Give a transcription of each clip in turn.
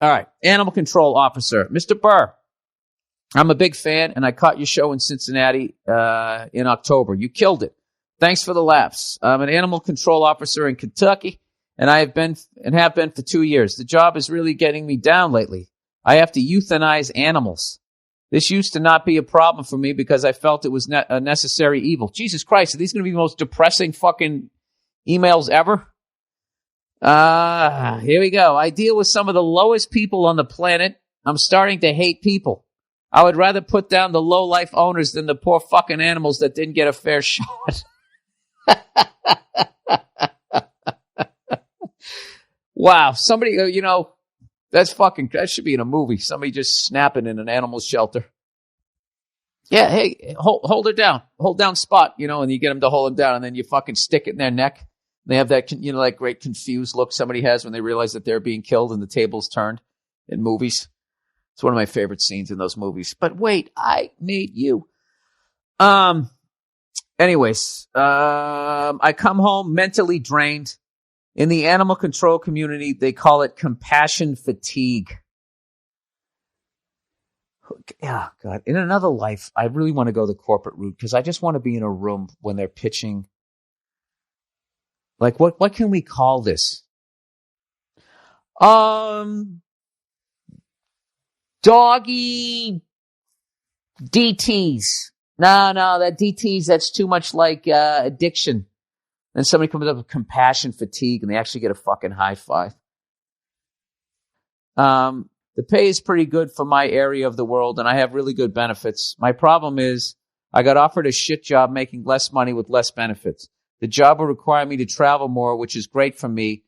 All right. Animal control officer, Mr. Burr. I'm a big fan, and I caught your show in Cincinnati in October. You killed it. Thanks for the laughs. I'm an animal control officer in Kentucky, and I have been for 2 years. The job is really getting me down lately. I have to euthanize animals. This used to not be a problem for me because I felt it was a necessary evil. Jesus Christ, are these going to be the most depressing fucking emails ever? Here we go. I deal with some of the lowest people on the planet. I'm starting to hate people. I would rather put down the low-life owners than the poor fucking animals that didn't get a fair shot. Wow. Somebody, that should be in a movie. Somebody just snapping in an animal shelter. Yeah, hey, hold her down. Hold down Spot, and you get them to hold them down, and then you fucking stick it in their neck. They have that, that great confused look somebody has when they realize that they're being killed and the table's turned in movies. It's one of my favorite scenes in those movies. But wait, I made you. Anyways, I come home mentally drained. In the animal control community, they call it compassion fatigue. Yeah, God. In another life, I really want to go the corporate route because I just want to be in a room when they're pitching. Like, what can we call this? Doggy DTs. No, that DTs, that's too much like addiction. Then somebody comes up with compassion fatigue and they actually get a fucking high five. The pay is pretty good for my area of the world and I have really good benefits. My problem is I got offered a shit job making less money with less benefits. The job will require me to travel more, which is great for me.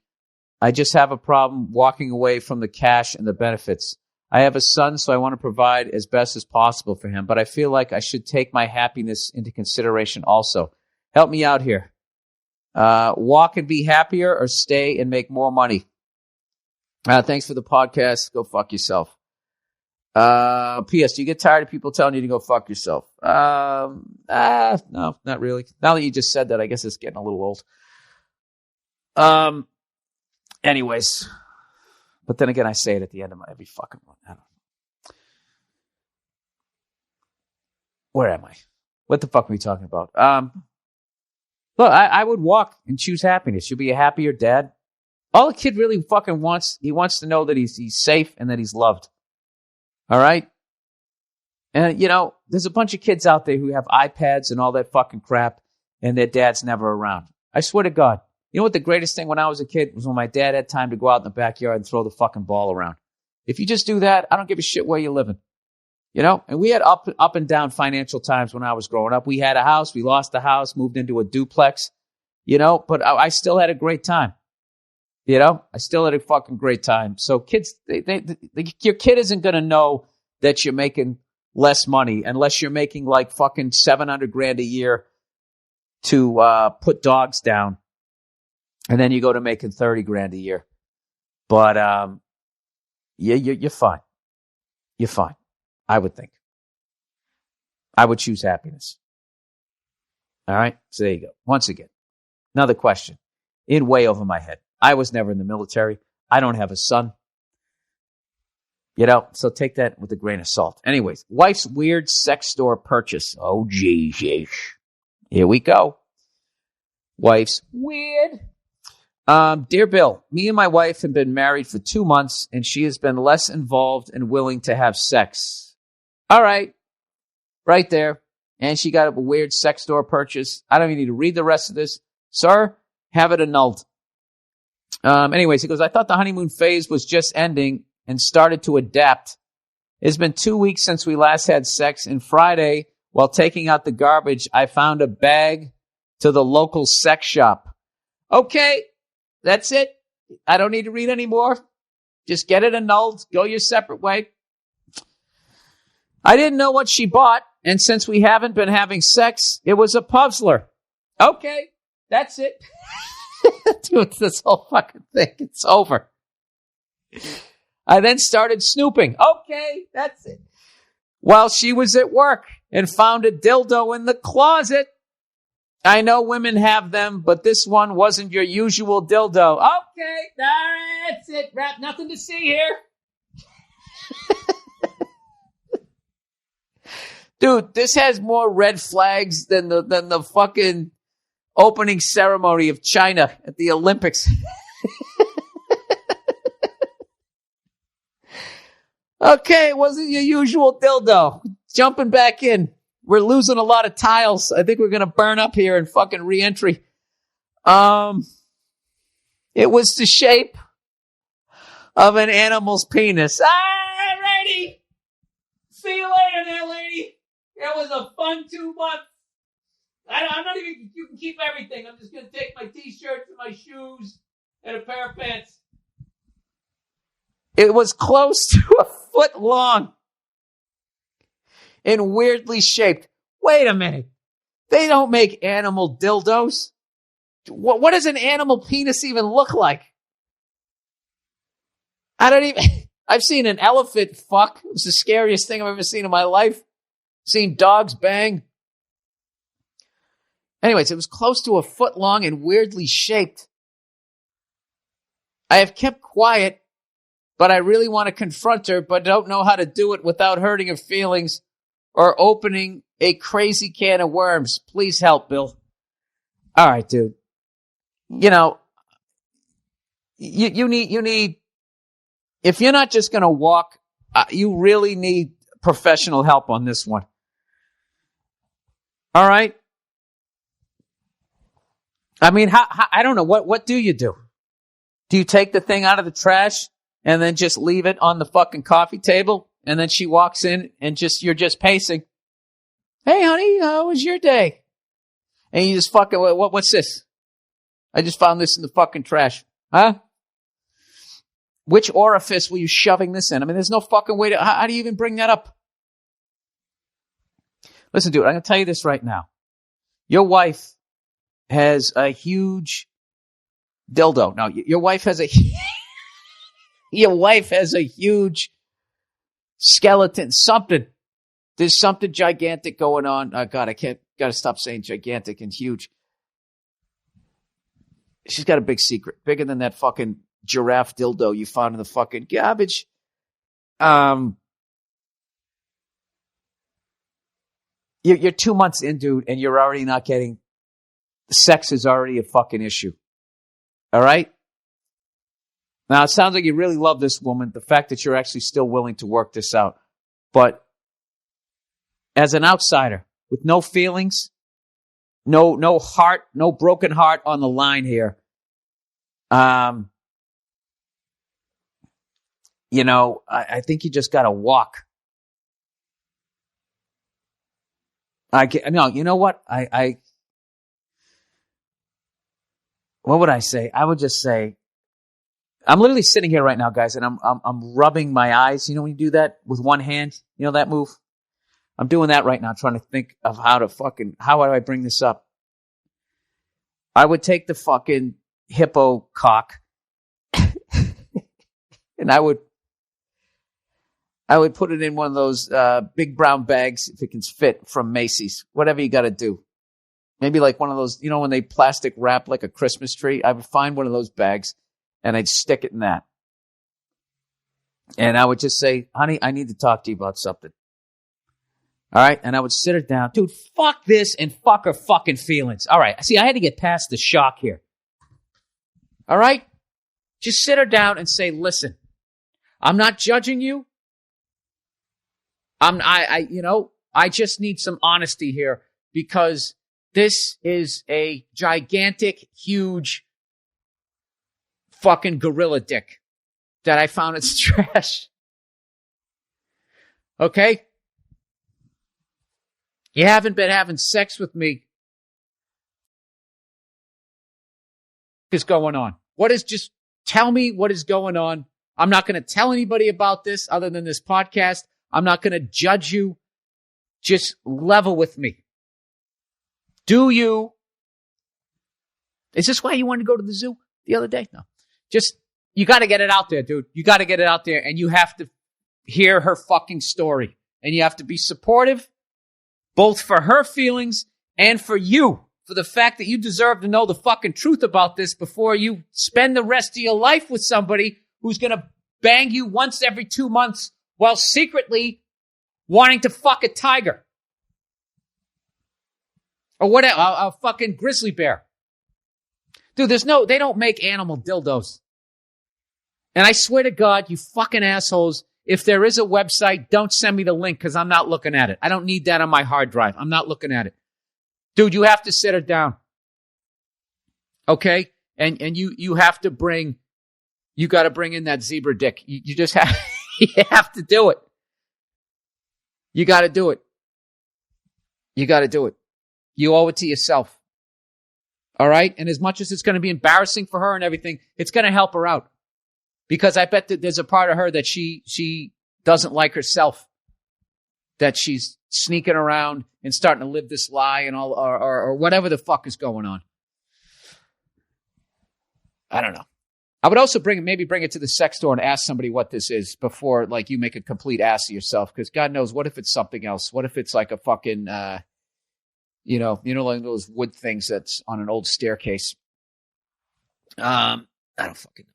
I just have a problem walking away from the cash and the benefits. I have a son, so I want to provide as best as possible for him, but I feel like I should take my happiness into consideration also. Help me out here. Walk and be happier or stay and make more money. Thanks for the podcast. Go fuck yourself. P.S. Do you get tired of people telling you to go fuck yourself? No, not really. Now that you just said that, I guess it's getting a little old. Anyways. But then again, I say it at the end of every fucking one. I don't know. Where am I? What the fuck are we talking about? Look, I would walk and choose happiness. You'll be a happier dad. All a kid really fucking wants, he wants to know that he's safe and that he's loved. All right? And, there's a bunch of kids out there who have iPads and all that fucking crap, and their dad's never around. I swear to God. You know what the greatest thing when I was a kid was when my dad had time to go out in the backyard and throw the fucking ball around. If you just do that, I don't give a shit where you're living. And we had up and down financial times when I was growing up. We had a house, we lost the house, moved into a duplex, but I still had a great time. I still had a fucking great time. So kids, your kid isn't going to know that you're making less money unless you're making like fucking $700,000 a year to put dogs down. And then you go to making $30,000 a year. But you're fine. You're fine. I would think. I would choose happiness. All right? So there you go. Once again, another question. In way over my head. I was never in the military. I don't have a son. So take that with a grain of salt. Anyways, wife's weird sex store purchase. Oh, geez. Here we go. Wife's weird. Dear Bill, me and my wife have been married for 2 months, and she has been less involved and willing to have sex. All right. Right there. And she got a weird sex store purchase. I don't even need to read the rest of this. Sir, have it annulled. Anyways, he goes, I thought the honeymoon phase was just ending and started to adapt. It's been 2 weeks since we last had sex, and Friday, while taking out the garbage, I found a bag to the local sex shop. Okay, that's it. I don't need to read anymore. Just get it annulled. Go your separate way. I didn't know what she bought, and since we haven't been having sex, it was a puzzler. Okay, that's it. Dude, this whole fucking thing, it's over. I then started snooping. Okay, that's it. While she was at work and found a dildo in the closet. I know women have them, but this one wasn't your usual dildo. Okay, that's it. Nothing to see here. Dude, this has more red flags than the fucking opening ceremony of China at the Olympics. Okay, it wasn't your usual dildo. Jumping back in. We're losing a lot of tiles. I think we're going to burn up here in fucking re-entry. It was the shape of an animal's penis. Alrighty. See you later there, lady. It was a fun 2 months. I'm not even, you can keep everything. I'm just going to take my t-shirts and my shoes and a pair of pants. It was close to a foot long and weirdly shaped. Wait a minute. They don't make animal dildos. What does an animal penis even look like? I've seen an elephant fuck. It was the scariest thing I've ever seen in my life. Seen dogs bang. Anyways, it was close to a foot long and weirdly shaped. I have kept quiet, but I really want to confront her, but don't know how to do it without hurting her feelings or opening a crazy can of worms. Please help, Bill. All right, dude. You know, you need, if you're not just going to walk, you really need professional help on this one. All right? I mean, I don't know. What do you do? Do you take the thing out of the trash and then just leave it on the fucking coffee table? And then she walks in and you're just pacing. Hey, honey, how was your day? And you just fucking, what's this? I just found this in the fucking trash. Huh? Which orifice were you shoving this in? I mean, there's no fucking way to, how do you even bring that up? Listen, dude, I'm going to tell you this right now. Your wife has a huge dildo. No, your wife has a huge skeleton. Something. There's something gigantic going on. Oh, God, gotta stop saying gigantic and huge. She's got a big secret. Bigger than that fucking giraffe dildo you found in the fucking garbage. You're 2 months in, dude, and you're already not getting, sex is already a fucking issue. All right? Now, it sounds like you really love this woman, the fact that you're actually still willing to work this out. But as an outsider, with no feelings, no heart, no broken heart on the line here, you know, I think you just got to walk. No, you know what? What would I say? I would just say, I'm literally sitting here right now, guys, and I'm rubbing my eyes. You know when you do that with one hand? You know that move? I'm doing that right now, trying to think of how do I bring this up? I would take the fucking hippo cock and I would put it in one of those big brown bags if it can fit from Macy's. Whatever you got to do. Maybe like one of those, you know, when they plastic wrap like a Christmas tree. I would find one of those bags and I'd stick it in that. And I would just say, honey, I need to talk to you about something. All right? And I would sit her down. Dude, fuck this and fuck her fucking feelings. All right. See, I had to get past the shock here. All right? Just sit her down and say, listen, I'm not judging you. I just need some honesty here because this is a gigantic, huge fucking gorilla dick that I found in the trash. Okay? You haven't been having sex with me. What is going on? Just tell me what is going on. I'm not going to tell anybody about this other than this podcast. I'm not going to judge you. Just level with me. Is this why you wanted to go to the zoo the other day? No. You got to get it out there, dude. You got to get it out there and you have to hear her fucking story. And you have to be supportive, both for her feelings and for you, for the fact that you deserve to know the fucking truth about this before you spend the rest of your life with somebody who's going to bang you once every 2 months while secretly wanting to fuck a tiger. Or whatever, a fucking grizzly bear. Dude, they don't make animal dildos. And I swear to God, you fucking assholes, if there is a website, don't send me the link because I'm not looking at it. I don't need that on my hard drive. I'm not looking at it. Dude, you have to sit her down. Okay? And you have to you got to bring in that zebra dick. You just have, you have to do it. You got to do it. You got to do it. You owe it to yourself. All right? And as much as it's going to be embarrassing for her and everything, it's going to help her out. Because I bet that there's a part of her that she doesn't like herself. That she's sneaking around and starting to live this lie and all, or whatever the fuck is going on. I don't know. I would also bring it to the sex store and ask somebody what this is before, like, you make a complete ass of yourself. Because God knows, what if it's something else? What if it's like a fucking, like those wood things that's on an old staircase? I don't fucking